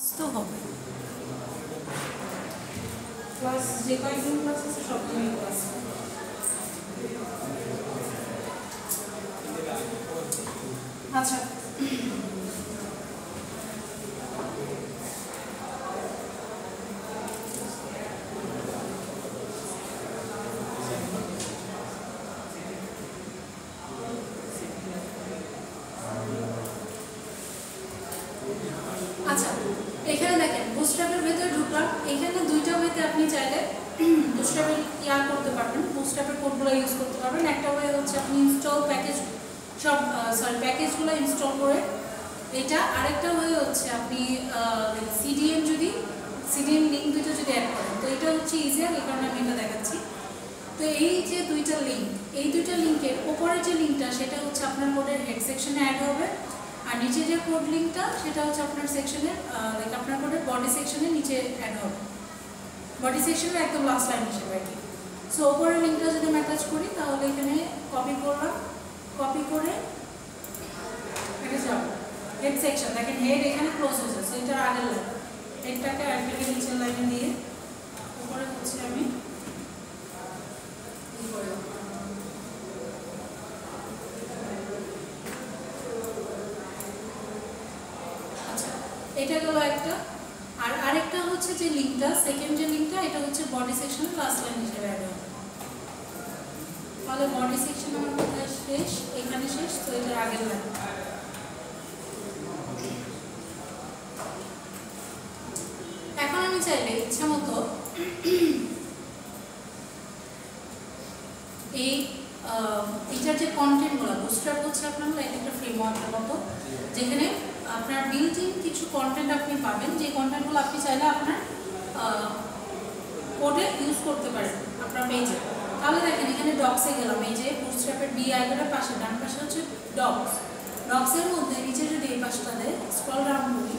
তো হবে ক্লাস যে কয়েকদিন ক্লাস আছে সব দিনই ক্লাস। আচ্ছা আচ্ছা এখানে দেখেন বুটস্ট্র্যাপের ভেতরে ঢুকলাম। এখানে দুইটা ওয়েতে আপনি চাইলে বুটস্ট্র্যাপের করতে পারবেন, বুটস্ট্র্যাপের কোডগুলো ইউজ করতে পারবেন। একটা ওয়ে হচ্ছে আপনি ইনস্টল প্যাকেজ প্যাকেজগুলো ইনস্টল করে এটা। আরেকটা ওয়ে হচ্ছে আপনি সিডিএম লিঙ্ক দুটো যদি অ্যাড করেন, তো এটা হচ্ছে ইজিয়ার, এই কারণে আমি এটা দেখাচ্ছি। তো এই যে দুইটা লিঙ্ক, এই দুইটা লিঙ্কের ওপরের যে লিঙ্কটা সেটা হচ্ছে আপনার কোডের হেড সেকশনে অ্যাড হবে, আর নিচে যে কোড লিঙ্কটা সেটা হচ্ছে আপনার সেকশনের আপনার কোডের বডি সেকশনের নিচে অ্যাড হবে, বডি সেকশনের একদম লাস্ট লাইন হিসেবে আর কি। সো ওপরের লিঙ্কটা যদি আমি অ্যাটাচ করি তাহলে এখানে কপি করলাম, কপি করে এটা যাব হেড সেকশন। দেখেন হেড এখানে ক্লোজ হয়েছে, সো এটার আগের লাইন, হেডটাকে আরেকটাকে নিচের লাইনে দিয়ে উপরে হচ্ছে আমি এটা গেল একটা। আর আরেকটা হচ্ছে যে লিঙ্কটা, সেকেন্ড যে লিঙ্কটা, এটা হচ্ছে বডি সেকশনের লাস্ট লাইন হিসেবে অ্যাড হবে। তাহলে বডি সেকশন আমার কোথায় শেষ? এখানে শেষ, তো এটার আগের লাইন। এখন আমি চাইলে ইচ্ছা মতো এইটার যে কন্টেন্টগুলো, বুটস্ট্র্যাপ হচ্ছে আপনার একটা ফ্রেমওয়ার্কের মতো, যেখানে আপনার বিল্ট ইন কিছু কন্টেন্ট আপনি পাবেন, যে কন্টেন্টগুলো আপনি চাইলে আপনার কোডে ইউজ করতে পারেন আপনার পেজে। তাহলে দেখেন এখানে ডক্সে গেলাম, এই যে বুটস্ট্র্যাপের বি আইকনের পাশে ডান পাশে হচ্ছে ডক্স, ডক্সের মধ্যে নিচে যদি এই পাশটাতে স্ক্রল ডাউন করি,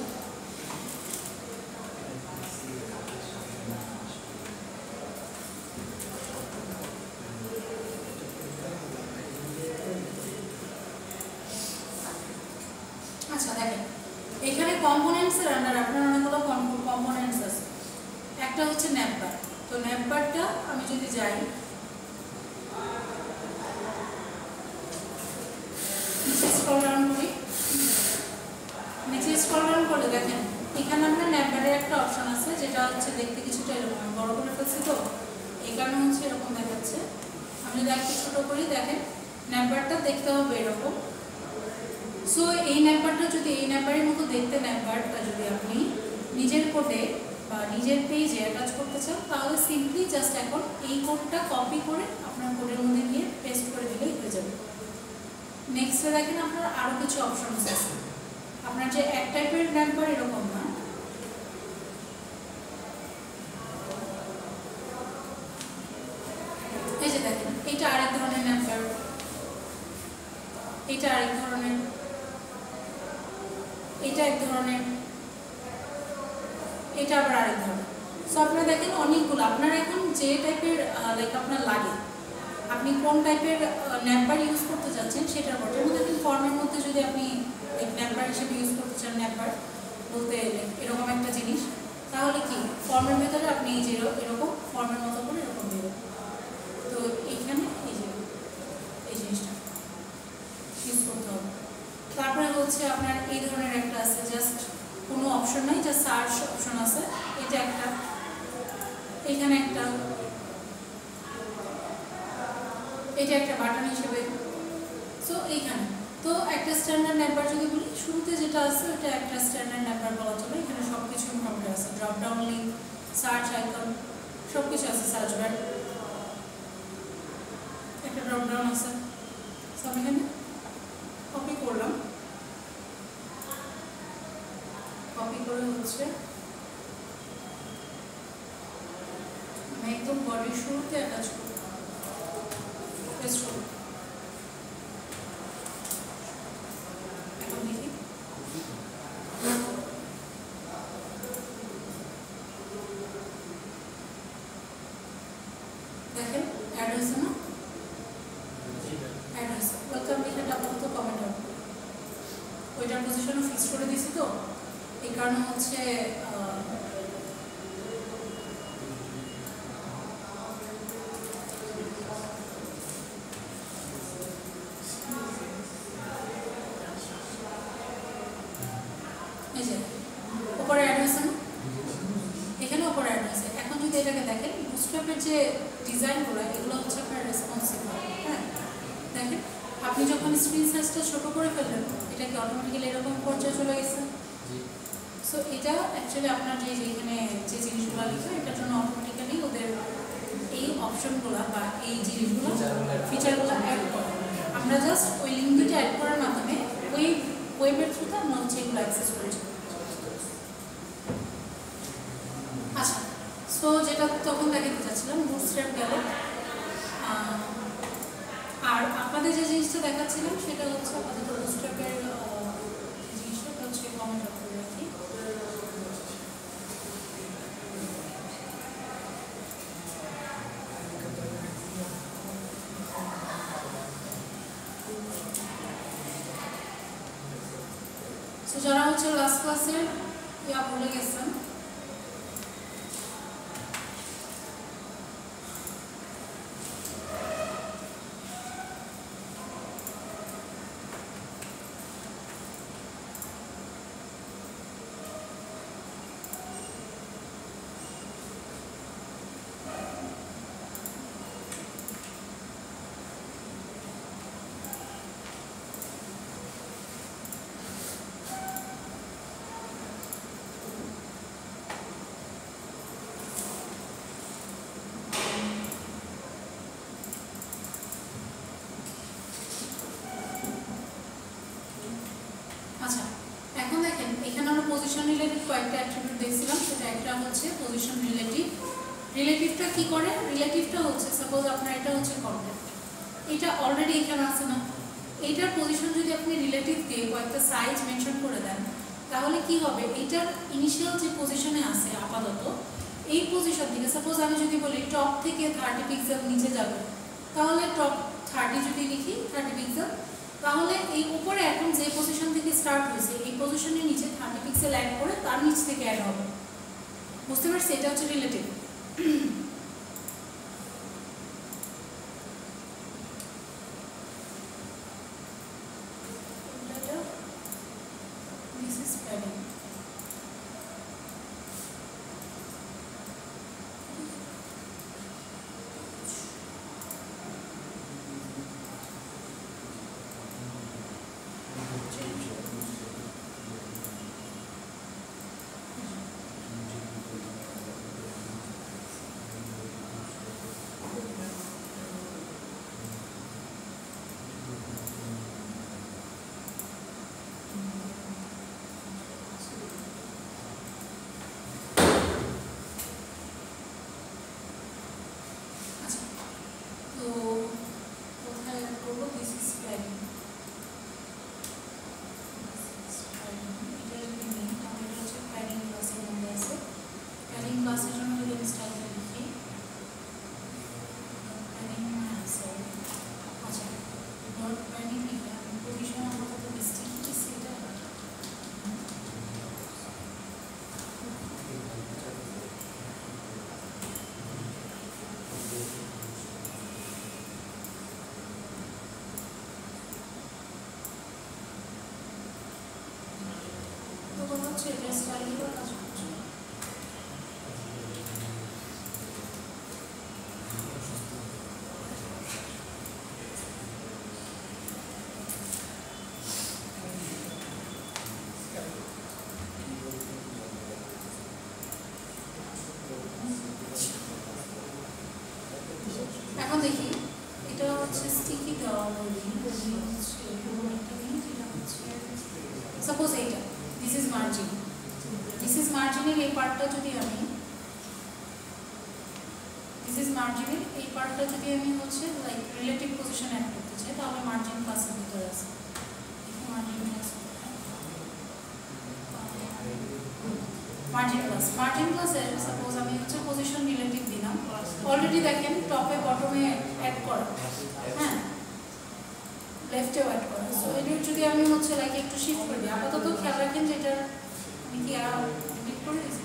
আচ্ছা দেখেন এখানে কম্পোনেন্টসের আন্ডার আপনার অনেকগুলো কম্পোনেন্টস আছে। একটা হচ্ছে ন্যাপবার, তো ন্যাপবারটা আমি যদি যাই নিচে স্ক্রল ডাউন করি, নিচে স্ক্রল ডাউন করলে দেখেন এখানে আপনার ন্যাপবারের একটা অপশন আছে, যেটা হচ্ছে দেখতে কিছুটা এরকম, বড় করে ফেলছি তো এই কারণে হচ্ছে এরকম দেখাচ্ছে। আমি যদি একটু ছোট করি, দেখেন ন্যাপবারটা দেখতে হবে এরকম। সো এই ন্যাপবারটা যদি এই ন্যাপবারের মতো দেখতে, ন্যাপবারটা যদি আপনি নিজের কোডে বা নিজের পেজে অ্যাটাচ করতে চান, তাহলে সিম্পলি জাস্ট এখন এই কোডটা কপি করে আপনার কোডের মধ্যে গিয়ে পেস্ট করে দিলেই হয়ে যাবে। নেক্সটে দেখেন আপনার আরও কিছু অপশনস আছে। আপনার যে এক টাইপের ন্যাপবার এরকম না, এই যে দেখেন এটা আরেক ধরনের ন্যাপবার, এটা আরেক ধরনের, এটা এক ধরনের, এটা আবার আরেক ধরনের। সো আপনারা দেখেন অনেকগুলো, আপনার এখন যে টাইপের আপনার লাগে, আপনি কোন টাইপের ন্যাপবার ইউজ করতে যাচ্ছেন সেটার উপর। যেমন দেখেন ফর্মের মধ্যে যদি আপনি ন্যাপবার হিসেবে ইউজ করতে চান, ন্যাপবার বলতে এরকম একটা জিনিস, তাহলে কি ফর্মের ভেতরে আপনি এই যে এরকম ফর্মের মতো করে এরকম দেবেন। তো এইখানে এই যে এই জিনিসটা ইউজ করতে হবে। তারপরে হচ্ছে আপনার এই ধরনের একটা আছে, জাস্ট কোনো অপশন নাই, জাস্ট সার্চ অপশন আছে, এটা একটা, এখানে একটা, এটা একটা বাটন হিসেবে। সো এইখানে তো একটা স্ট্যান্ডার্ড ন্যাপবার যদি বলি, শুরুতে যেটা আছে ওটা একটা স্ট্যান্ডার্ড ন্যাপবার বলা চলে। এখানে সব কিছু মোটামুটি আছে, drop down link, search icon, সব কিছু আছে, সার্চ বার, একটা ড্রপ ডাউন আছে। সব এখানে কপি করলাম, কপি করে হচ্ছে আমি একদম বডির শুরুতে অ্যাটাচ করব, পেস্ট করব। এখন দেখি দেখেন অ্যাড হয়েছে না, অ্যাড হয়েছে। ওয়েলকাম লিখাটা আপাতত কমেন্ট হবে, ওইটার পজিশনও ফিক্স করে দিয়েছি, তো এই কারণে হচ্ছে এটাকে দেখেন বুটস্ট্র্যাপের যে ডিজাইনগুলো এগুলো হচ্ছে আপনার রেসপন্সিভ হয়। হ্যাঁ দেখেন আপনি যখন স্ক্রিন সাইজটা ছোট করে ফেললেন এটা কি অটোমেটিক্যালি এরকম পর্যায়ে চলে গেছে। সো এটা অ্যাকচুয়ালি আপনার এখানে যে জিনিসগুলো লিখে এটার জন্য অটোমেটিক্যালি ওদের এই অপশনগুলো বা এই জিনিসগুলো ফিচারগুলো অ্যাড করে। আমরা জাস্ট ওই লিঙ্ক দুটো অ্যাড করার মাধ্যমে ওয়েবের থ্রুতে আমরা হচ্ছে এগুলো অ্যাক্সেস করেছি। আচ্ছা সো যেটা তখন দেখাতে চাচ্ছিলাম বুটস্ট্র্যাপ গেল। আর আপনাদের যে জিনিসটা দেখাচ্ছিলাম সেটা হচ্ছে আপাতত বুটস্ট্র্যাপের জিনিসটা হচ্ছে কমেন্ট করে রাখি। সো যারা হচ্ছে লাস্ট ক্লাসের ভুলে গেছেন পজিশন রিলেটিভ কয়েকটা অ্যাট্রিবিউট দেখছিলাম সেটা একটা হচ্ছে পজিশন রিলেটিভ। রিলেটিভটা কি করে? রিলেটিভটা হচ্ছে সাপোজ আপনার এটা হচ্ছে কন্টেন্ট, এটা অলরেডি এখানে আছে না, এইটার পজিশন যদি আপনি রিলেটিভ দিয়ে কয়েকটা সাইজ মেনশন করে দেন তাহলে কি হবে, এইটার ইনিশিয়াল যে পজিশনে আছে আপাতত এই পজিশন থেকে সাপোজ আমি যদি বলি টপ থেকে 30 পিক্সেল নিচে যাবে তাহলে টপ 30 যদি লিখি 30 পিক্সেল তাহলে এই উপরে এখন যে পজিশন থেকে স্টার্ট হয়েছে এই পজিশনের নিচে 30 পিক্সেল অ্যাড করে তার নিচ থেকে অ্যাড হবে। বুঝতে পারছি? এটা হচ্ছে রিলেটিভ। This is padding. এখন দেখি এটা হচ্ছে স্টিকি দেওয়া বলি সাপোজ এইটা this is margin, this is মার্জিনের এই পার্টটা যদি আমি হচ্ছে লাইক রিলেটিভ পজিশন অ্যাড করতে চাই তাহলে মার্জিন ক্লাসের ভিতরে আছে মার্জিন ক্লাসে সাপোজ আমি হচ্ছে পজিশন রিলেটিভ দিলাম, অলরেডি দেখেন টপে বটমে অ্যাড করা, হ্যাঁ লেফটেও অ্যাড করা। সো এটা যদি আমি হচ্ছে লাইক একটু শিফট করে দিই, আপাতত খেয়াল রাখেন যে এটা আমি কি এডিট করে দিয়েছি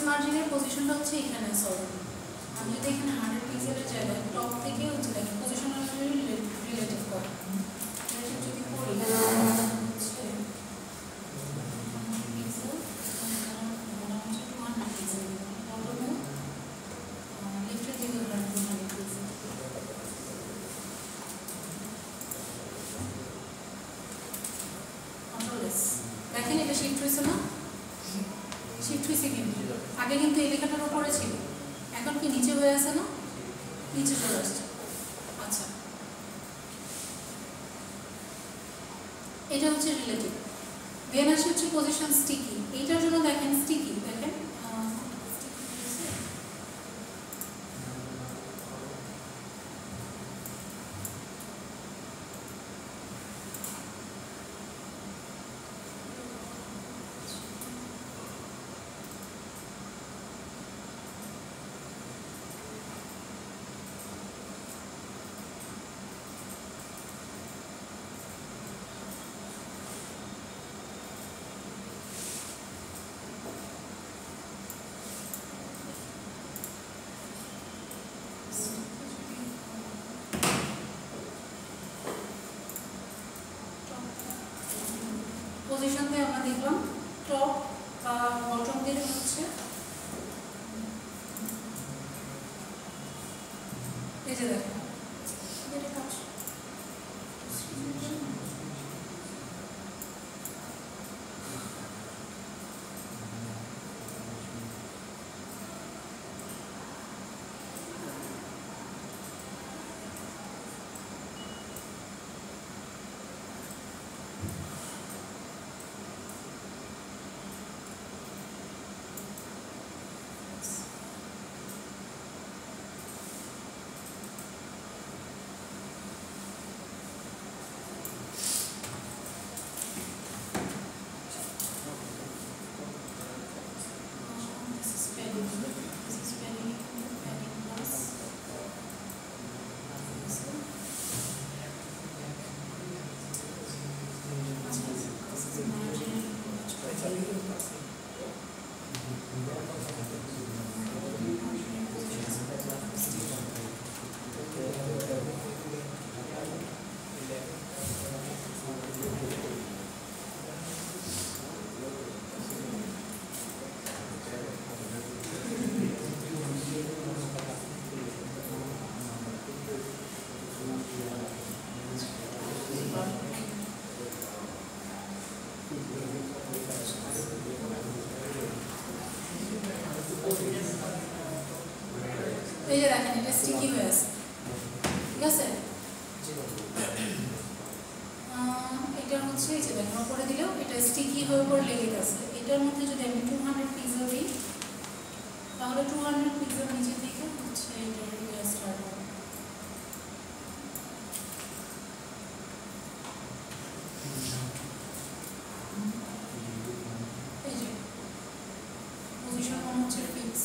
মার্জিনের পজিশনটা হচ্ছে এখানে সরি আমি যদি এখানে 100 পিক্সেলের জায়গায় টপ থেকে হচ্ছে দেখেন পজিশনাল রিলেটিভ করে রিলেটিভ যদি করি হচ্ছে পিক্সেল হচ্ছে 200 পিক্সেল বটমে লেফটের দিকে ধরেন 200 পিক্সেল কন্ট্রোল-এস দেখেন এটা শিফট হয়েছে না শিফট হয়েছে কিন্তু আগে কিন্তু এই লেখাটার উপরে ছিল এখন কি নিচে হয়ে আছে না নিচে চলে আসছে আচ্ছা এটা হচ্ছে রিলেটিভ দেন আসে হচ্ছে পজিশন স্টিকি এইটার জন্য দেখেন স্টিকি দেখেন পজিশন দিয়ে আমরা দেখলাম টপ বা বটম দিলে হচ্ছে এই যে দেখেন এটা কাজ এই যে দেখেন এটা স্টিকি হয়ে আছে ঠিক আছে এটা হচ্ছে এই যে দেখেন উপরে দিলেও এটা স্টিকি হয়ে উপরে লেগে গেছে এটার মধ্যে যদি আমি 200 পিক্সেল দিই তাহলে 200 পিক্সেল নিচে দিকে হচ্ছে এটা স্টার্ট হবে এই যে পজিশন মনে হচ্ছে ফিক্স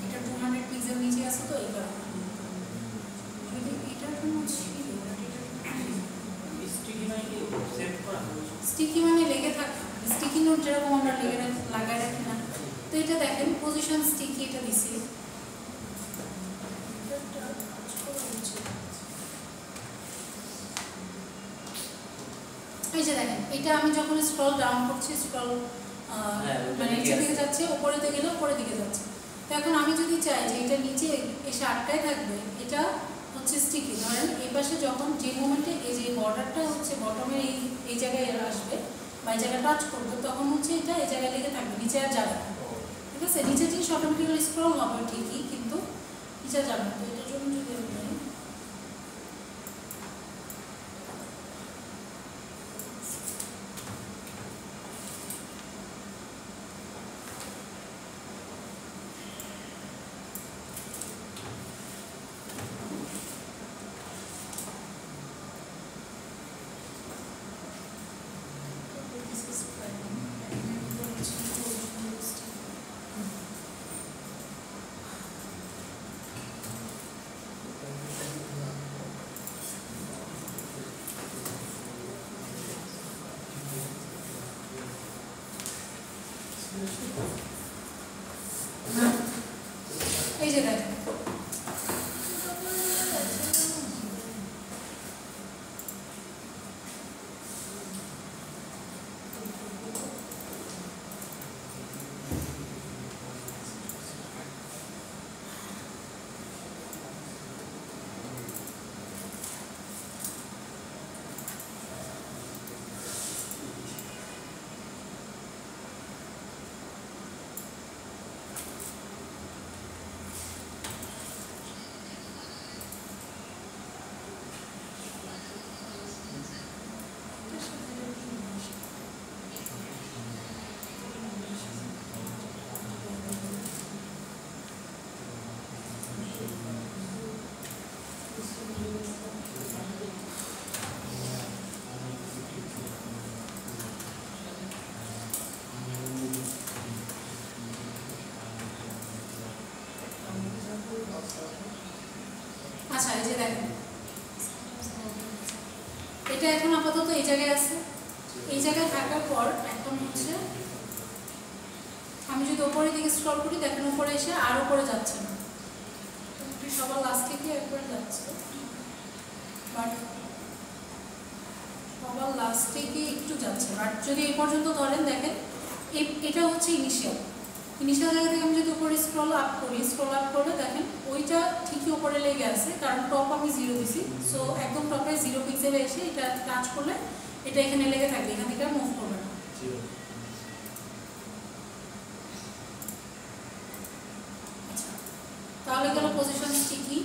এটা 200 পিক্সেল নিচে আছে তো এই কারণে যদি এটা কোনো ছিল স্টিকি মানে লেগে থাকে স্টিকি নোট যেরকম আমরা লাগাই রাখি না তো এটা দেখেন পজিশন স্টিকি এটা দিছি এই যে দেখেন এটা আমি যখন স্ক্রল ডাউন করছি স্ক্রল মানে নিচের দিকে যাচ্ছে উপরের দিকে গেলে উপরের দিকে যাচ্ছে তো এখন আমি যদি চাই যে এটা নিচে এসে আটকায় থাকবে এটা হচ্ছে স্টিকি ধরেন এই পাশে যখন যে মোমেন্টে এই যে বর্ডারটা হচ্ছে বটমের এই জায়গায় আসবে বা এই জায়গায় টাচ করবে তখন হচ্ছে এটা এই জায়গায় লেগে থাকবে নিচে আর যাবে না ঠিক আছে নিচে জিনিস অটোমেটিক্যালি স্ক্রল হবে ঠিকই কিন্তু নিচে যাবে না তো এটার জন্য যদি যে দেখেন আচ্ছা এই যে দেখেন এটা এখন আপাতত এই জায়গায় আছে এই জায়গায় থাকার পর এখন হচ্ছে আমি যদি উপরের দিকে স্ক্রল করি দেখেন উপরে এসে আর উপরে যাচ্ছে না সবার লাস্টে কি একবার যাচ্ছে বাট সবার লাস্টে কি একটু যাচ্ছে বাট যদি এই পর্যন্ত ধরেন দেখেন এটা হচ্ছে ইনিশিয়াল জায়গা থেকে আমি যদি উপরে স্ক্রল আপ করলে দেখেন ওইটা ঠিকই উপরে লেগে আছে কারণ টপ আমি 0 দিছি সো একদম টপে 0 পিক্সেলে এসে এটা টাচ করলে এটা এখানে লেগে থাকবে এখান থেকে মুভ করবে না আচ্ছা তাহলে গেল পজিশন ঠিকই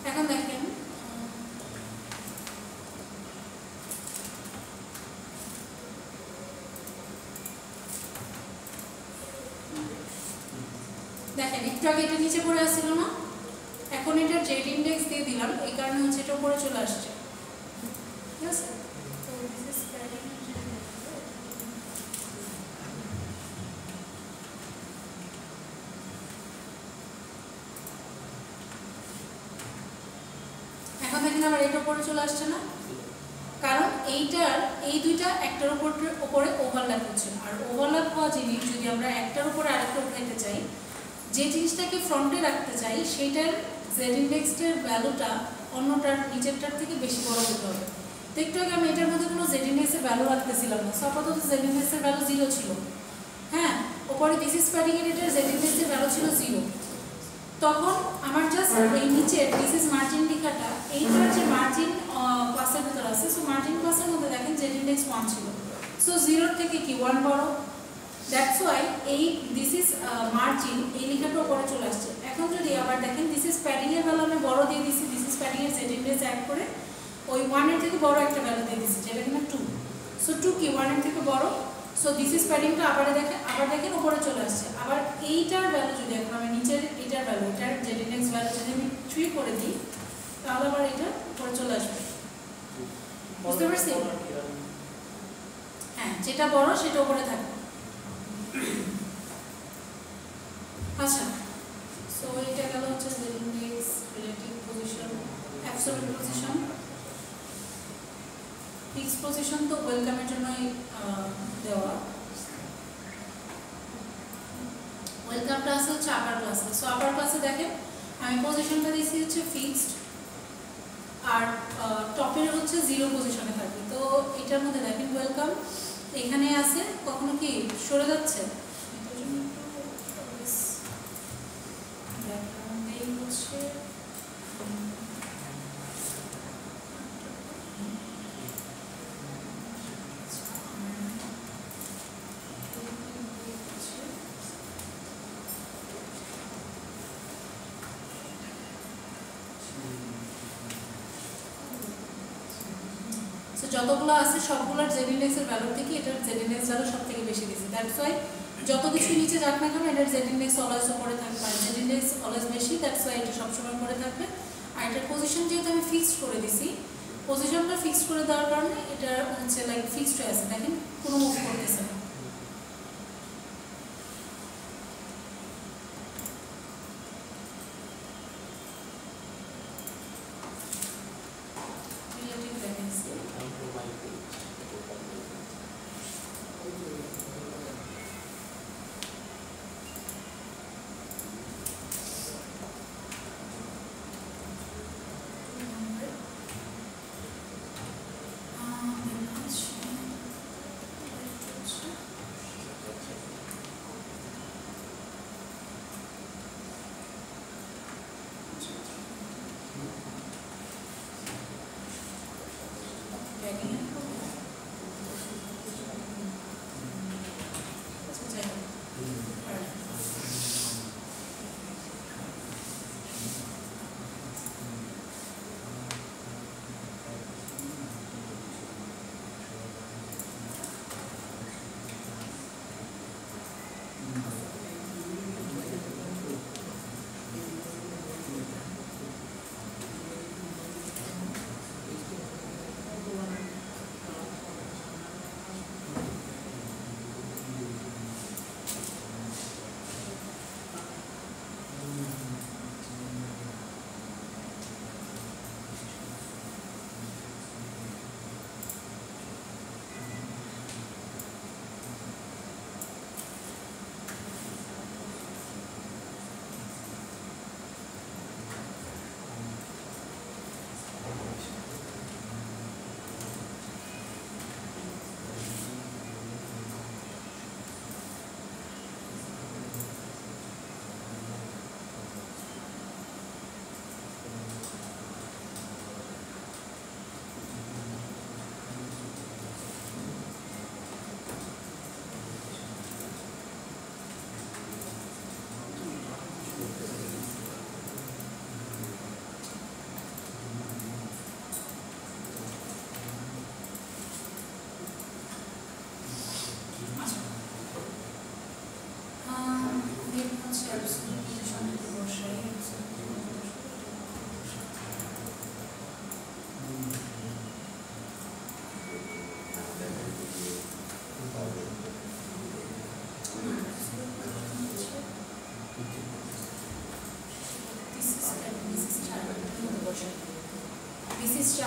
এখন দেখেন দেখেন একটু আগে এটা নিচে পড়ে আসছিল না এখন এটার জেড ইন্ডেক্স দিয়ে দিলাম এই কারণে হচ্ছে এটা উপরে চলে আসছে ঠিক আছে এখন দেখেন আবার এটা উপরে চলে আসছে না কারণ এই দুইটা একটার উপরে ওভারল্যাপ হচ্ছে আর ওভারল্যাপ হওয়া জিনিস যদি আমরা একটার উপরে আরেকটা উঠাইতে চাই যে জিনিসটাকে ফ্রন্টে রাখতে চাই সেটার জেড ইন্ডেক্সের ভ্যালুটা অন্যটার নিচেরটার থেকে বেশি বড় হতে হবে তো একটু আগে আমি এটার মধ্যে কোনো জেড ইন্ডেক্সের ভ্যালু রাখতেছিলাম না আপাতত জেড ইন্ডেক্সের ভ্যালু 0 ছিল হ্যাঁ ওপরে দিস প্যাডিং এর জেড ইন্ডেক্সের ভ্যালু ছিল 0 তখন আমার জাস্ট এই নিচে দিস ইজ মার্জিন লেখাটা এইটার যে মার্জিন ক্লাসের ভিতর আছে সো মার্জিন ক্লাসের মধ্যে দেখেন জেড ইন্ডেক্স 1 ছিল সো 0 থেকে কি 1 বড় দ্যাটস ওয়াই এই দিস ইজ মার্জিন এই লেখাটা উপরে চলে আসছে এখন যদি আবার দেখেন দিস ইজ প্যাডিং এর ভ্যালু আমি বড় দিয়ে দিছি দিস ইজ প্যাডিং এর জেড ইন্ডেক্স অ্যাড করে ওই 1 এর থেকে বড় একটা ভ্যালু দিয়ে দিছি যেটা কিনা 2 সো 2 কি 1 এর থেকে বড় সো দিস ইজ প্যাডিংটা আবার দেখেন উপরে চলে আসছে আবার এইটার ভ্যালু যদি এখন আমি নিচের এটার ভ্যালু এটার জেড ইন্ডেক্স ভ্যালু যদি আমি 3 করে দিই তাহলে আবার এটা উপরে চলে আসবে বুঝতে পারছি হ্যাঁ যেটা বড় সেটা উপরে থাকবে আচ্ছা সো এটা গেল হচ্ছে Z index relative position absolute position fix position তো ওয়েলকামের জন্যই দেওয়া ওয়েলকামটা আছে হচ্ছে আপার ক্লাসে সো আপার ক্লাসে দেখেন আমি পজিশনটা দিয়েছি হচ্ছে ফিক্সড আর টপের হচ্ছে 0 পজিশনে থাকবে তো এটার মধ্যে দেখেন ওয়েলকাম এখানে আছে কখনো কি সরে যাচ্ছে হচ্ছে যতগুলো আছে সবগুলোর জেড ইন্ডেক্সের ভ্যালু থেকে এটার জেড ইন্ডেক্স ভ্যালু সবথেকে বেশি দিয়েছে দ্যাটস ওয়াই যত কিছু নিচে যাক না কেন এটার জেড ইন্ডেক্স অলওয়েজ উপরে থাকবে আর জেড ইন্ডেক্স অলওয়েজ বেশি দ্যাটস ওয়াই এটা সবসময় উপরে থাকবে আর এটার পজিশন যেহেতু আমি ফিক্সড করে দিছি পজিশনটা ফিক্সড করে দেওয়ার কারণে এটা হচ্ছে লাইক ফিক্সড হয়ে আছে দেখেন কোনো মুভ করতেছে না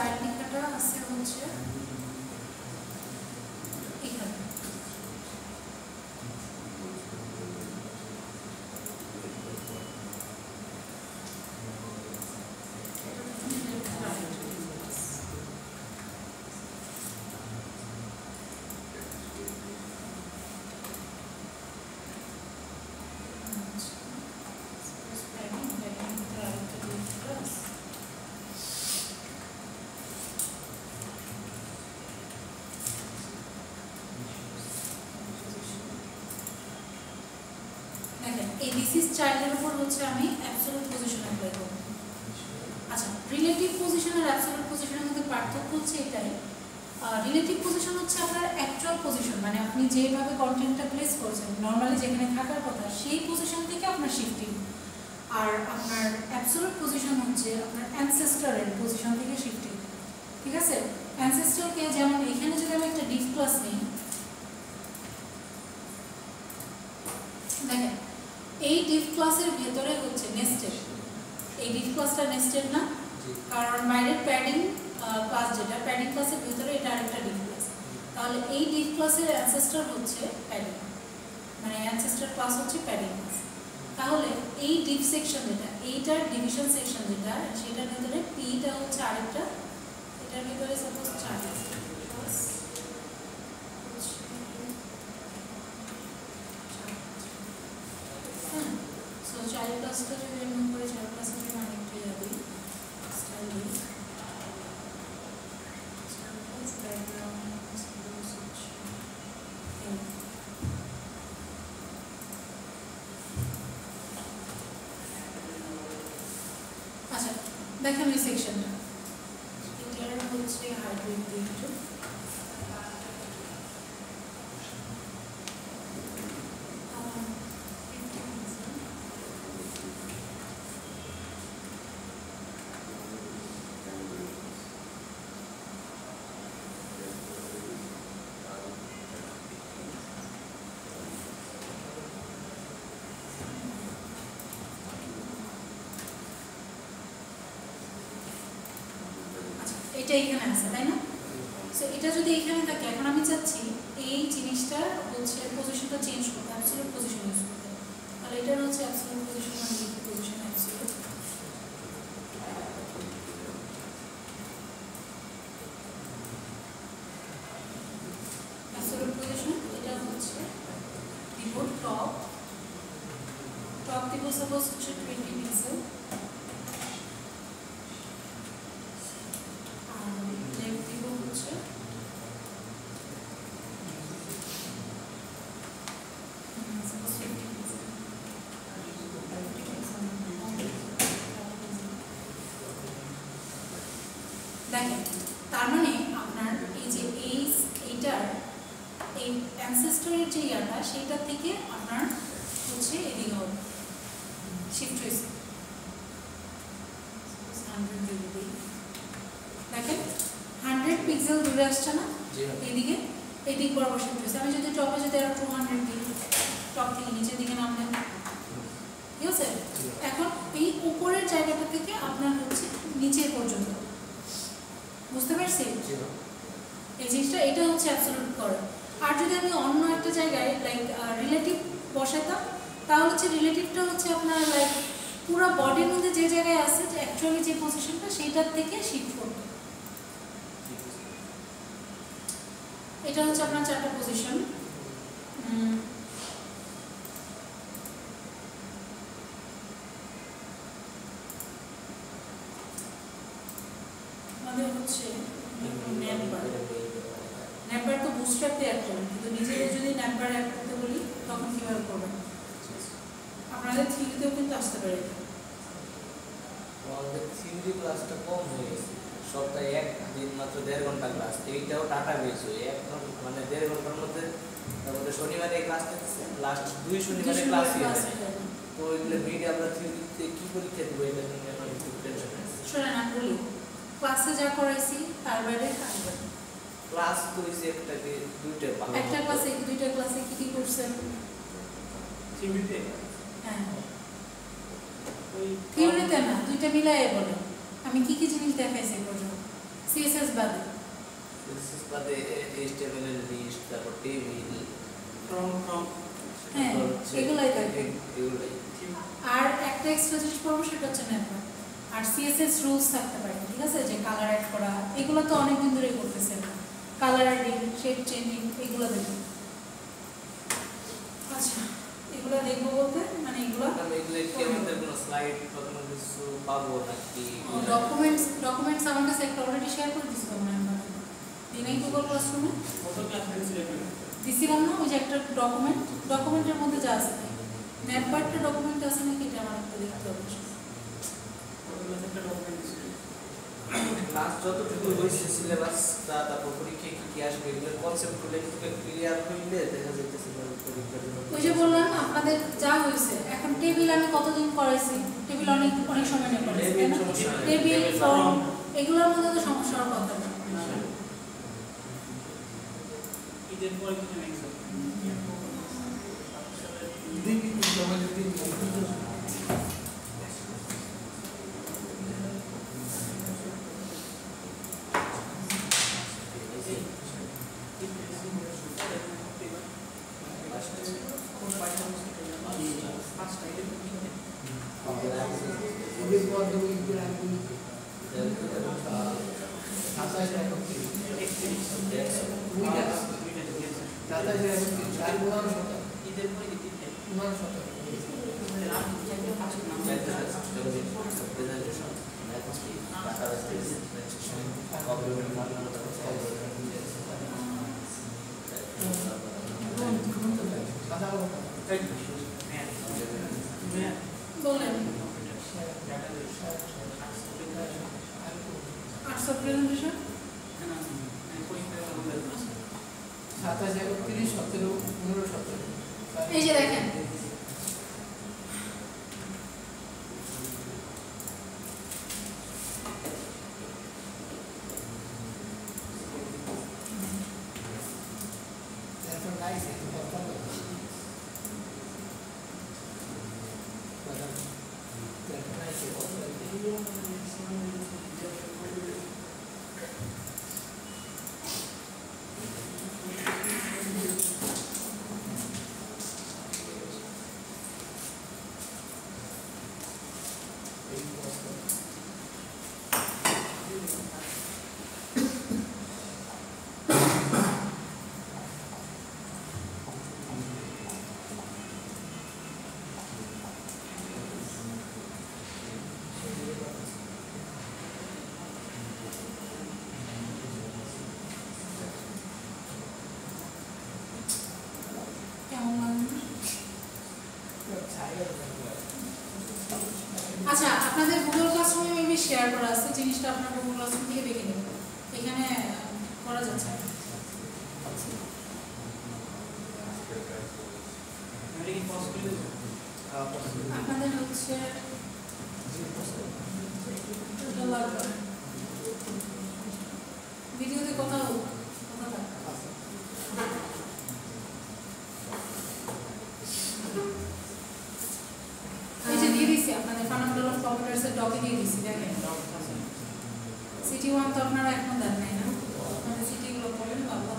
চাইল্ড লেখাটা আছে হচ্ছে এখানে। এই ডিসিজ চাইল্ডের উপর হচ্ছে আমি অ্যাবসলিউট পজিশন অ্যাপ্লাই করব। আচ্ছা, রিলেটিভ পজিশন আর অ্যাবসলিউট পজিশনের মধ্যে পার্থক্য হচ্ছে এটাই, রিলেটিভ পজিশন হচ্ছে আপনার অ্যাকচুয়াল পজিশন, মানে আপনি যেভাবে কন্টেন্টটা প্লেস করছেন নর্মালি যেখানে থাকার কথা সেই পজিশন থেকে আপনার শিফটিং, আর আপনার অ্যাবসলিউট পজিশন হচ্ছে আপনার অ্যানসেস্টরের পজিশন থেকে শিফটিং। ঠিক আছে, অ্যানসেস্টরকে যেমন এখানে যদি আমি একটা ডিফ ক্লাস নিই, দেখেন এই ডিফ ক্লাসের ভেতরে হচ্ছে নেস্টেড, এই ডিফ ক্লাসটা নেস্টেড না, কারণ বাইরের প্যাডিং ক্লাস যেটা প্যাডিং ক্লাসের ভেতরে এটা আরেকটা ডিফ ক্লাস, তাহলে এই ডিফ ক্লাসের অ্যানসেস্টর হচ্ছে প্যাডিং, মানে অ্যানসেস্টর ক্লাস হচ্ছে প্যাডিং ক্লাস। তাহলে এই ডিফ সেকশন যেটা, এইটার ডিভিশন সেকশন যেটা, সেটার ভেতরে পিটা হচ্ছে আরেকটা, এটার ভেতরে সাপোজ 4 চাইল্ড ক্লাসটা যদি এমন করে চাইল্ড ক্লাসে যদি অনেকটা যাবে স্টাইল আচ্ছা, দেখেন এই সেকশনটা এটার হচ্ছে হাইব্রিড দিকটা, এটা এখানে আছে তাই না? সো এটা যদি এখানে থাকে, এখন আমি চাচ্ছি এই জিনিসটা হচ্ছে পজিশনটা চেঞ্জ করতে, অ্যাবসলিউট পজিশন ইউজ করতে, তাহলে এটার হচ্ছে অ্যাবসলিউট পজিশন আর relative position. Absolute absolute position এটা হচ্ছে দিব টপ, টপ দিব সাপোজ হচ্ছে 20 পিক্সেল, দেখেন তার মানে আপনার এই যে এইটার এই অ্যানসেস্টরের যে ইয়াটা সেটা থেকে আপনার হচ্ছে এদিকে হবে শিফট হয়েছে। দেখেন 100 পিক্সেল দূরে আসছে না এদিকে, এদিক বরাবর শিফট হয়েছে। আমি যদি টপে যদি আরো 200 দিই, টপ থেকে নিচের দিকে নামলেন, ঠিক আছে? এখন এই উপরের জায়গাটা থেকে আপনার হচ্ছে নিচে পর্যন্ত, বুঝতে পারছি এই জিনিসটা? এটা হচ্ছে অ্যাবসলিউট করা। আর যদি আমি অন্য একটা জায়গায় লাইক রিলেটিভ বসাতাম, তাহলে হচ্ছে রিলেটিভটা হচ্ছে আপনার লাইক পুরো বডির মধ্যে যে জায়গায় আছে যে অ্যাকচুয়ালি যে পজিশনটা সেইটার থেকে শিফট করতে। এটা হচ্ছে আপনার 4টা পজিশন। আমাদের হচ্ছে ন্যাপবার তো বুস্ট্র্যাপে অ্যাড করবেন, কিন্তু নিজেদের যদি ন্যাপবার অ্যাড করতে বলি তখন কীভাবে করবেন? আপনাদের থিওরিতেও কিন্তু আসতে পারে। আমাদের থিওরি ক্লাসটা কম হয়ে গেছে, সপ্তাহে একদিন মাত্র 1.5 ঘন্টা ক্লাস, এইটাও ডাটা বেস হয়ে মানে 1.5 ঘন্টার মধ্যে তারপরে শনিবারে এই ক্লাস থাকছে, লাস্ট 2 শনিবারে ক্লাস হয়ে যাবে। তো এগুলো মিডিয়া আমরা থিওরিতে কী পরীক্ষা দেবো এটা নিয়ে আমার একটু টেনশন আছে। শোনেন আমি বলি, ক্লাসে যা করাইছি তার বাইরে আসবেন। ক্লাস তো হয়েছে একটাকে 2টা ভালো, একটা ক্লাসে 2টা ক্লাসে কী কী করছেন? থিওরিতে হ্যাঁ থিওরিতে না, 2টা মিলাই বলেন আমি কী কী জিনিস দেখাইছি পর্যন্ত। সিএসএস বাদে সিএসএস বাদে HTML এর লিস্ট, তারপর টেবিল, from হ্যাঁ এগুলাই থাকে। এগুলাই। আর একটা এক্সট্রা জিনিস পড়বো সেটা হচ্ছে নেটওয়ার্ক আর সিএসএস রুলস থাকতে পারে, ঠিক আছে, যে কালার অ্যাড করা এগুলো তো অনেকদিন ধরেই করতেছেন, কালার অ্যাডিং, শেড চেঞ্জিং এগুলো দেখুন। আচ্ছা এগুলো দেখবো বলতে মানে এগুলো আমি এগুলো কি আমাদের কোনো স্লাইড বা কোনো কিছু পাবো নাকি? ডকুমেন্টস আমার কাছে একটা অলরেডি শেয়ার করে দিয়েছিল মনে হয় দিনেই গুগল ক্লাসরুমে কত ক্লাস হয়েছিল দিছিলাম না, ওই যে একটা ডকুমেন্টের মধ্যে যা আছে নেটওয়ার্কটা ডকুমেন্ট আছে নাকি এটা আমার একটু দেখতে হবে। কত ক্লাস একটা ডকুমেন্ট দিছিল ক্লাস যতটুকু হয়েছে সিলেবাসটা, তারপর পরীক্ষায় কি কি আসবে এগুলোর কনসেপ্টগুলো একটু ক্লিয়ার হইলে দেখা যাইতেছে পরীক্ষার জন্য। ওই যে বললাম না আপনাদের যা হয়েছে এখন টেবিল আমি কতদিন করাইছি, টেবিল অনেক সময় নিয়ে করাইছি তাই না, টেবিল ফর্ম এগুলোর মধ্যে তো সমস্যা হওয়ার কথা না। ঈদের পরে কিছু নেক্সট বলেন আর্টস প্রেজেন্টেশন 27, 31, 17, 15, 17 এই যে দেখেন আচ্ছা আপনাদের গুগল ক্লাসরুমে মেবি শেয়ার করা আছে জিনিসটা, আপনার গুগল ক্লাসরুম থেকে দেখে নেবেন, এখানে করা যাচ্ছে না। আপনাদের হচ্ছে ভিডিওতে কথা হোক এই যে দিয়ে দিচ্ছি আপনাদের ফান্ডামেন্টাল অফ কম্পিউটারসের ডকে দিয়ে দিচ্ছি দেখেন। সিটি 1 তো আপনারা এখন দেন নাই না, আপনাদের সিটিগুলো পড়েন বা আল্লাহ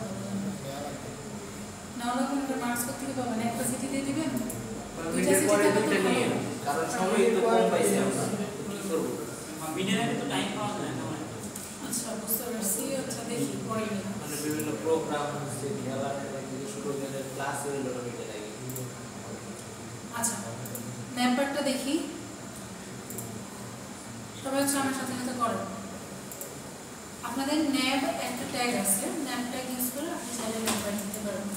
না হলে আপনাদের মার্কস করতে পাবেন, একটা সিটি দিয়ে দিবেন দুইটা সিটি পরে থাকলে তো দুটো নিয়ে ভালো। কারণ সময় তো কম পাইছি আমরা কি করব? মিডিয়ার তো টাইম পাওয়া যায় না আচ্ছা বুঝতে পারছি, আচ্ছা দেখি পরে নিয়ে মানে বিভিন্ন প্রোগ্রাম হচ্ছে খেলা থেকে শুরু করে ক্লাস হইলো না মিটে লাগে। আচ্ছা ন্যাম্বারটা দেখি, সবাই হচ্ছে আমার সাথে সাথে করেন। আপনাদের ন্যাব একটা ট্যাগ আছে, ন্যাব ট্যাগ ইউজ করে আপনি চাইলে নাম্বার নিতে পারেন।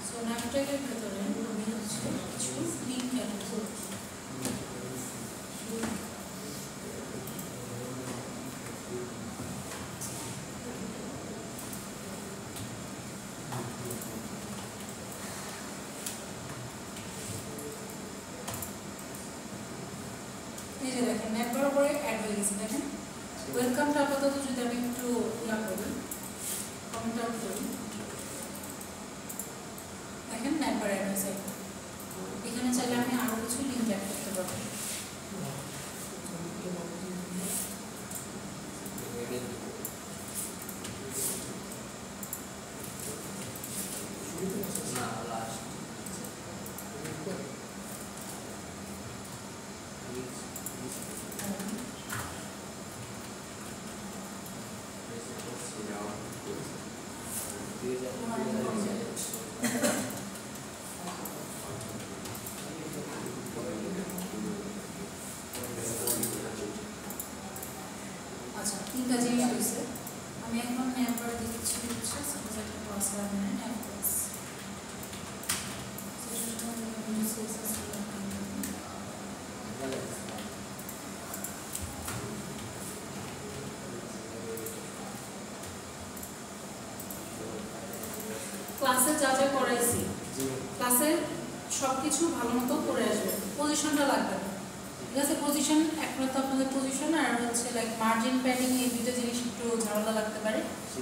সো ন্যাব ট্যাগের ভেতরে আমি হচ্ছে কিছু লিঙ্ক অ্যাড করব। এই যে দেখেন ন্যাপের উপরে অ্যাড হয়ে গেছে, দেখেন ওয়েলকামটা আপাতত যদি আমি একটু ইয়া করি কমেন্ট আউট করি, দেখেন ন্যাপের অ্যাড হয়েছে। এখানে চাইলে আমি আরও কিছু লিঙ্ক অ্যাড করতে পারবো। না লাস্ট আচ্ছা, তিনটা জিনিস হয়েছে। আমি এখন নেম্বার দিচ্ছি হচ্ছে সাপোজ একটা ক্লাস রাখবেন নেম্বারস ক্লাসে যা যা করাইছি ক্লাসের সব কিছু ভালো মতো করে আসবে, পজিশনটা লাগবে না, ঠিক আছে? পজিশন এখন তো আপনাদের পজিশন আর হচ্ছে লাইক মার্জিন প্যাডিং, এই দুটো জিনিস একটু ঝামেলা লাগতে পারে,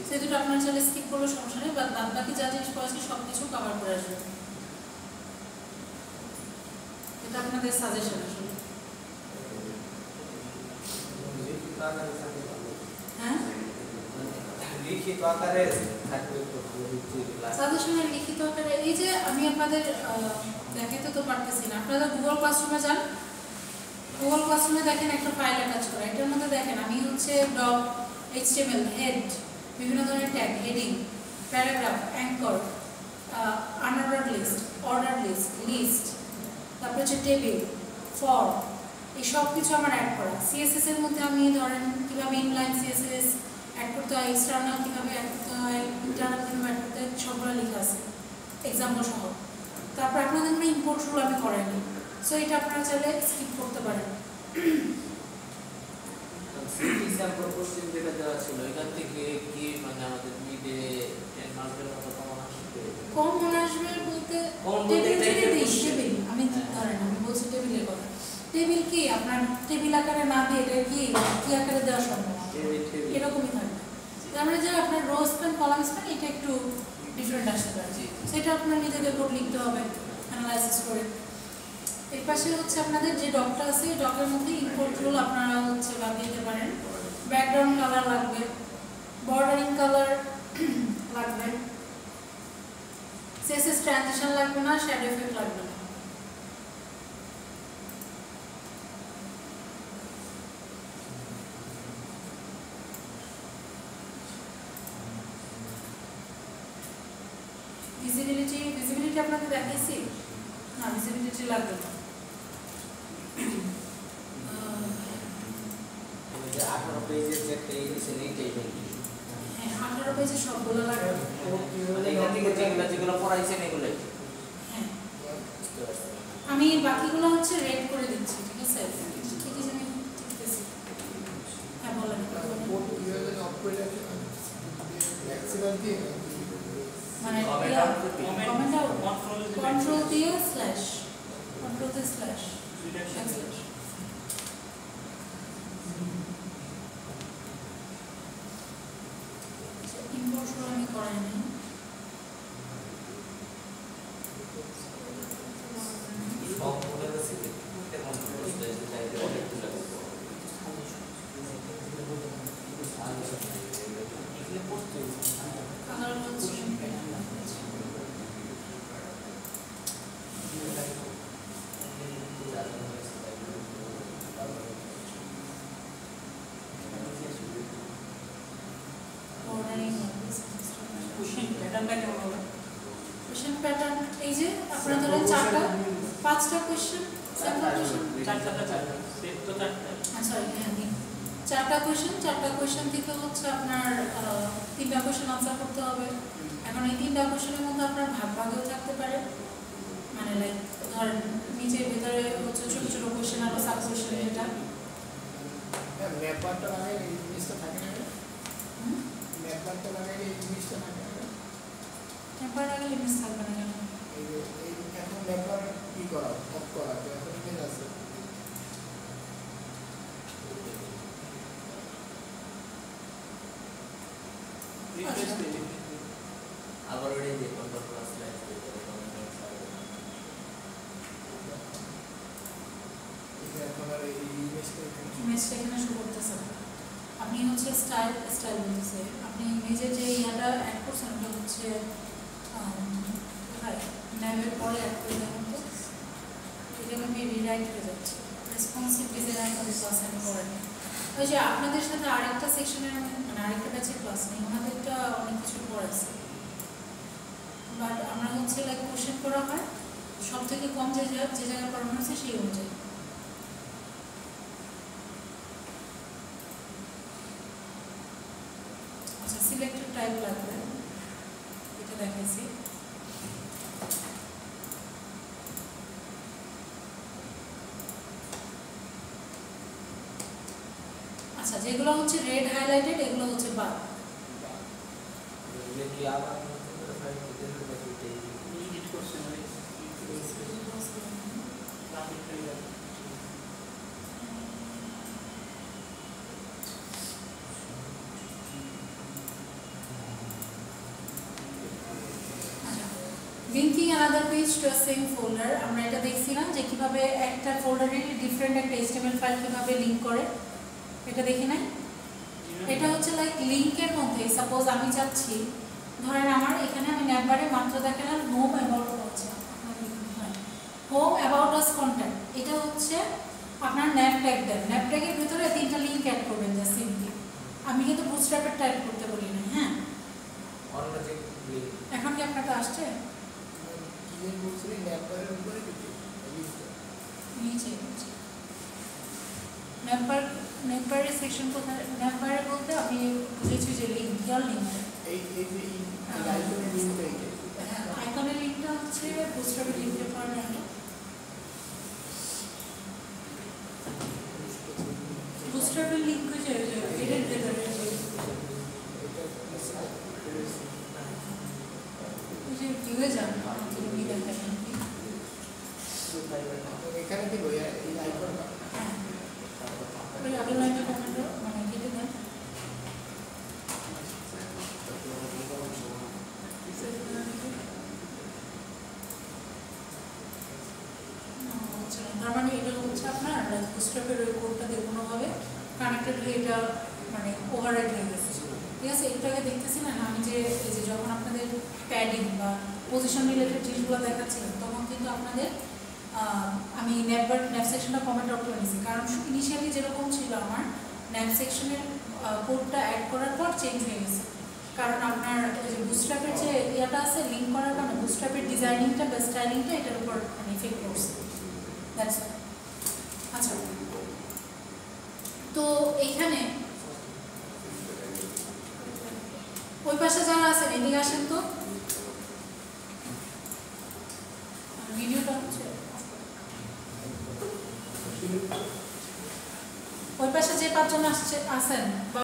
সেই দুটো আপনার চাইলে স্কিপ করলে সমস্যা নেই, বাট বাদ বাকি যা জিনিস করেছি সব কিছু কভার করে আসবে। এটা আপনাদের সাজেশন আসলে। হ্যাঁ, লিখিত আকারে থাকবে তো ভালো হচ্ছে ক্লাস। সাজেশনের লিখিত আকারে এই যে আমি আপনাদের দেখাতে তো পারতেছি না, আপনারা গুগল ক্লাসরুমে যান, গুগল ক্লাসরুমে দেখেন একটা ফাইল অ্যাটাচ করা, এটার মধ্যে দেখেন আমি হচ্ছে ডক, এইচটিএমএল, হেড, বিভিন্ন ধরনের tag, heading, paragraph, anchor, unordered list, order list, list, তারপর হচ্ছে টেবিল, ফর্ম, এই সব কিছু আমার অ্যাড করা। সিএসএস এর মধ্যে আমি ধরেন কীভাবে ইনলাইন সিএসএস অ্যাড করতে হয়, এক্সটার্নাল কীভাবে অ্যাড করতে হয়, ইন্টারনাল কীভাবে অ্যাড করতে হয়, সবগুলো লেখা আছে এক্সাম্পল সহ। তারপর আপনাদের কোনো ইম্পোর্ট রুল আমি করাইনি, সো এটা আপনারা চাইলে স্কিপ করতে পারেন। সিটি স্যাম্পল কোশ্চেন যেটা দেওয়া ছিল এখান থেকে কি মানে আমাদের মিডে 10 মার্কের মতো কমন আসবে? কম মনে আসবে বলতে কমন বলতে টেবিল এটাই যদি দিই, question। টেবিল আমি ধরেন আমি বলছি টেবিলের কথা, টেবিল কি আপনার টেবিল আকারে না দিয়ে এটা কি আকারে দেওয়া সম্ভব? টেবিল এরকমই থাকবে। তার মানে যে আপনার রো স্প্যান কলাম স্প্যান এটা একটু ডিফারেন্ট আসতে পারে, সেটা আপনার নিজেদের কোড লিখতে হবে অ্যানালাইসিস করে। এর পাশে হচ্ছে আপনাদের যে ডকটা আছে এই ডকের মধ্যে ইম্পোর্ট রুল আপনারা হচ্ছে লাগিয়ে দিতে পারেন। ব্যাকগ্রাউন্ড কালার লাগবে, বর্ডারিং কালার লাগবে, সিএসএস ট্রানজিশন লাগবে না, শ্যাডো এফেক্ট লাগবে না। ভিজিবিলিটি আপনাকে দেখাইছি না, ভিজিবিলিটি লাগবে না। যে 18 পেজের যে একটা এই নিচে নেই টেবিল, হ্যাঁ 18 পেজে সবগুলো লাগবে। মানে এখান থেকে যেগুলো পড়াইছেন এগুলাই। হ্যাঁ, বুঝতে পারছি। আমি বাকিগুলো হচ্ছে রেড করে দিচ্ছি, ঠিক আছে? ঠিক আছে, আমি দেখতেছি। হ্যাঁ বলেন। কোড কিভাবে অফ করে রাখে ম্যাক্সিমাম দিয়ে মানে কমেন্ট আউট, কন্ট্রোল দিয়ে স্ল্যাশ, কন্ট্রোল দিয়ে স্ল্যাশ, ব্যাকস্ল্যাশ। ইম্পোর্ট আমি করাই নাই। সব মনে হচ্ছে কেমন বুঝতে এসে চাইতে অনেক তুলে এগুলো পড়তে কালার হচ্ছে কোশ্চেন প্যাটার্ন। এই যে আপনারা ধরেন 5টা কোশ্চেন, স্যাম্পল কোশ্চেন, সরি হ্যাঁ 4টা কোশ্চেন, 4টা কোশ্চেন থেকে হচ্ছে আপনার 3টা কোশ্চেন আনসার করতে হবে। এখন এই 3টা কোশ্চেনের মধ্যে আপনার ভাগ ভাগও থাকতে পারে, মানে লাইক ধরেন নিচের ভিতরে হচ্ছে ছোট ছোট কোশ্চেন আর সাব কোশ্চেন, যেটা ম্যাপারটা লাগাই এই জিনিসটা থাকে না, ম্যাপারটা লাগাই এই জিনিসটা থাকে না, টেম্পার আগে লিমিট থাকবে না কেন? এই যে এই এখন ম্যাপার কি করা অফ করা তো এখন ইমেজ আছে আবার ওটাই দিয়ে কন্ট্রোল প্লাস স্ল্যাশ দিয়ে এখন আর এই স্টাইল বলতেছে আপনি ইমেজে যে ইয়াটা অ্যাড করছেন ওটা হচ্ছে ন্যামের পরে অ্যাড করে দেবেন তো এটা আমি রিরাইট হয়ে যাচ্ছে রেসপন্সিভ ডিজাইন আমাদের ক্লাস আমি করেনি ওই যে আপনাদের সাথে আরেকটা সেকশনের মানে আরেকটা ব্যাচের ক্লাস নেই ওনাদেরটা অনেক কিছু পড়াচ্ছে বাট আমরা হচ্ছে লাইক কোশ্চেন করা হয় সব থেকে কম যে জায়গায় পড়ানো হচ্ছে সেই অনুযায়ী আচ্ছা সিলেক্টেড টাইপ লাগবে এটা দেখাইছি আচ্ছা যেগুলো হচ্ছে রেড হাইলাইটেড এগুলো হচ্ছে বাদ ये कि आप फाइल करते हैं तो ये এডিট করছে মানে graphic trailer linking another page to a same folder আমরা এটা দেখছি না যে কিভাবে একটা ফোল্ডারে ডিফারেন্ট একটা HTML ফাইল কিভাবে লিংক করে এটা দেখি নাই এটা হচ্ছে লাইক লিংকের মধ্যে সাপোজ আমি যাচ্ছি ধরেন আমার এখানে আমি ন্যাপবারে মাত্র দেখালাম হোম অ্যাবাউট হচ্ছে হোম অ্যাবাউট আস কন্ট্যাক্ট এটা হচ্ছে আপনার ন্যাপ ট্যাগ দেন ন্যাপ ট্যাগের ভিতরে তিনটা লিংক অ্যাড করবেন যা সিম্পলি আমি কিন্তু বুটস্ট্র্যাপের টাইপ করতে বলি না হ্যাঁ और मुझे এখন কি আপনারটা আসছে কি বলছিলেন ন্যাপারের উপরে কিছু নিচে ন্যাপবারের সেকশন কোথায় ন্যাপবারে বলতে আমি বুঝেছি যে লিঙ্ক ইয়ার লিঙ্ক এই যে আইকনের লিঙ্কটা এইটা আইকনের লিঙ্কটা হচ্ছে বুটস্ট্র্যাপের লিঙ্কের পর নেন বুটস্ট্র্যাপের লিঙ্ক হচ্ছে এর ভেতরে যে ভিউয়ে যান তুমি দেখেন এখানে কি বই এই আইকনটা ওই আগের লাইনটা কমেন্ট মানে কেটে দেন তার মানে এটা হচ্ছে আপনার বুটস্ট্র্যাপের ওই কোডটা দিয়ে কোনোভাবে কানেক্টেড হয়ে এটা মানে ওভাররাইড হয়ে গেছে ঠিক আছে একটাকে দেখতেছি না আমি যে এই যে যখন আপনাদের প্যাডিং বা পজিশন রিলেটেড জিনিসগুলো দেখাচ্ছিলাম তখন কিন্তু আপনাদের আমি ন্যাপ সেকশনটা কমেন্ট আউট করে নিয়েছি কারণ ইনিশিয়ালি যেরকম ছিল আমার ন্যাপ সেকশনের কোডটা অ্যাড করার পর চেঞ্জ হয়ে গেছে কারণ আপনার ওই যে বুটস্ট্র্যাপের যে ইয়াটা আছে লিঙ্ক করার কারণে বুটস্ট্র্যাপের ডিজাইনিংটা বা স্টাইলিংটা এটার উপর মানে ইফেক্ট করছে দ্যাটস আচ্ছা তো এইখানে ওই পাশে যারা আছেন এদিকে আসেন তো ভিডিওটা হচ্ছে ওই পাশে যে পাঁচজন আসছে আছেন